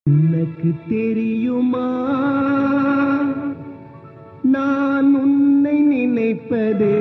உனக்கு தெரியுமா நான் உன்னை நினைப்பதே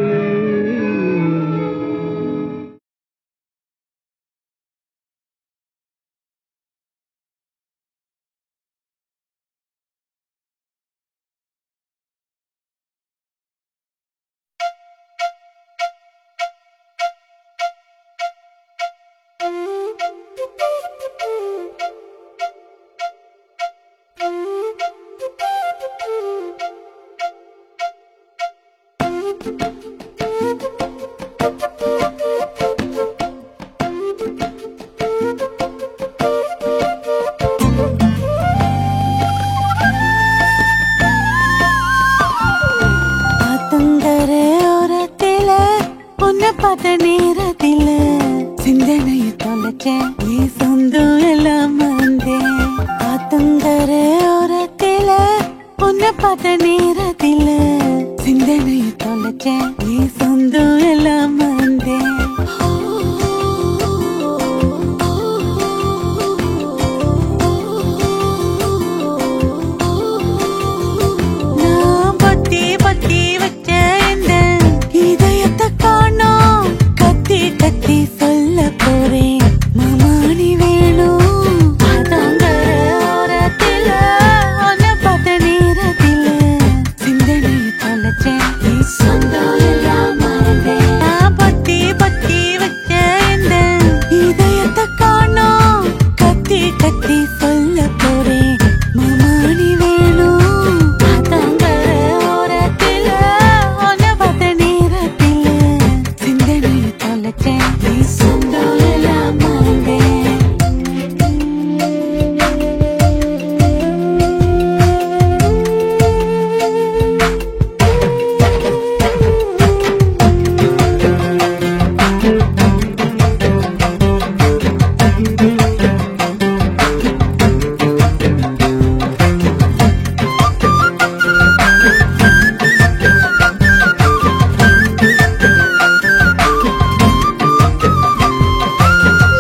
பார்த்த நேரத்தில சிந்தனையை தொலைச்சேன், நீ சொந்தம் எல்லாம் மறந்தேன். ஆத்தங்கர ஓரத்தில உன்னை பார்த்த நேரத்தில சிந்தனையை தொலைச்சேன், நீ சொந்தம் எல்லாம் மறந்தேன். நான் பத்தி பத்தி வச்ச இந்த இதயத்தை காணோம், கத்தி கத்தி சொல்ல போறேன் மாமா நீ வேணும். ஆத்தங்கர ஓரத்தில உன்னை பார்த்த நேரத்தில சிந்தனையை தொலைச்சேன், நீ சொந்தம் எல்லாம் மறந்தேன். நான் பத்தி பத்தி வச்ச இந்த இதயத்தை காணோம், கத்தி கத்தி சொல்ல போறேன் மாமா நீ வேணும். ஆத்தங்கர ஓரத்தில உன்னை பார்த்த நேரத்தில சிந்தனையை தொலைச்சேன், நீ சொந்தம் எல்லாம் மறந்தேன்.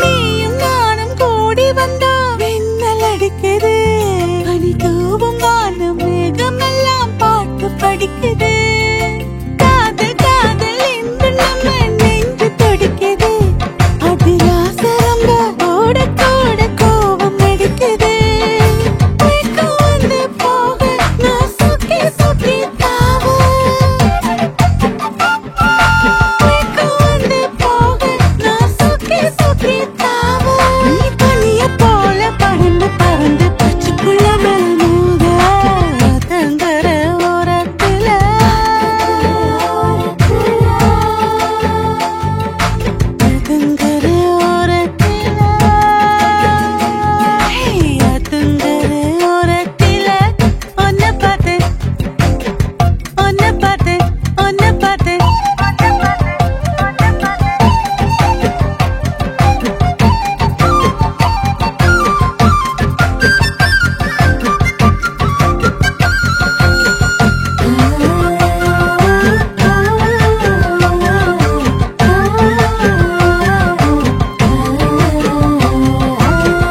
நீயும் நானும் கூடி வந்தா மின்னல் அடிக்குது, பனி தூவும் வானம் மேகம் எல்லாம் பாட்டு படிக்குது. காதல் காதல் என்று நம்ம நெஞ்சு துடிக்குது, அதில் ஆசை ரொம்ப கூட கூட கோபம் அடிக்குது. மயக்கம் வந்து போக நான் சுக்கி சுக்கி தாவ, மயக்கம் வந்து போக நான் சுக்கி சுக்கி தாவ. நீ பனிய போல பறந்து பறந்து பச்சுக்குள்ள மேல் மூத. ஆத்தங்கர ஓரத்தில ஆத்தங்கர ஓரத்தில ஆத்தங்கர ஓரத்தில உன்னை பார்த்து உன்னை பார்த்து உன்னை பார்த்து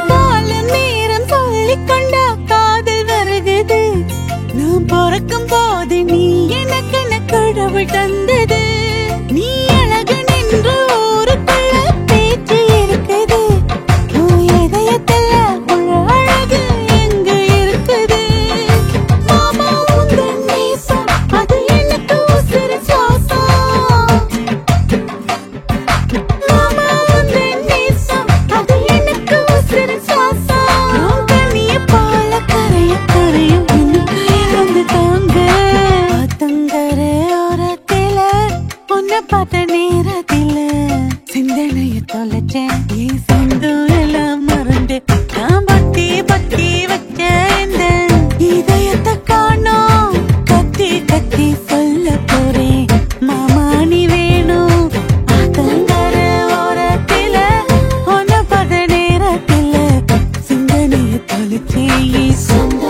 போல நேரம் சொல்லிக்கொண்டா காதல் வருகுது. நான் பிறக்கும் போது நீ எனக்கு கடவுள் தந்தது. நீ அழகு நின்று ஊருக்குள்ள பேச்சு இருக்குது, உன் இதயத்துல உள்ள அழகு எங்க இருக்குது. மாமா உந்தன் நேசம் அது எனக்கு உசுரு சுவாசம். மாமா உந்தன் நேசம் அது எனக்கு உசுரு சுவாசம். உன் கண்ணிய போல கரைய கரையும் எனக்கு இருந்து தாங்க. ஆத்தங்கர ஓரத்தில உன்னை பார்த்த நேரத்தில சிந்தனையை தொலைச்சேன், நீ சொந்தம் எல்லாம் மறந்து. நான் பத்தி பத்தி வச்ச இந்த இதயத்தை காணோம், கத்தி கத்தி சொல்ல போறேன் மாமா நீ வேணும். ஆத்தங்கர ஓரத்தில உன்னை பார்த்த நேரத்தில சிந்தனையை தொலைச்சேன், நீ சொந்தம்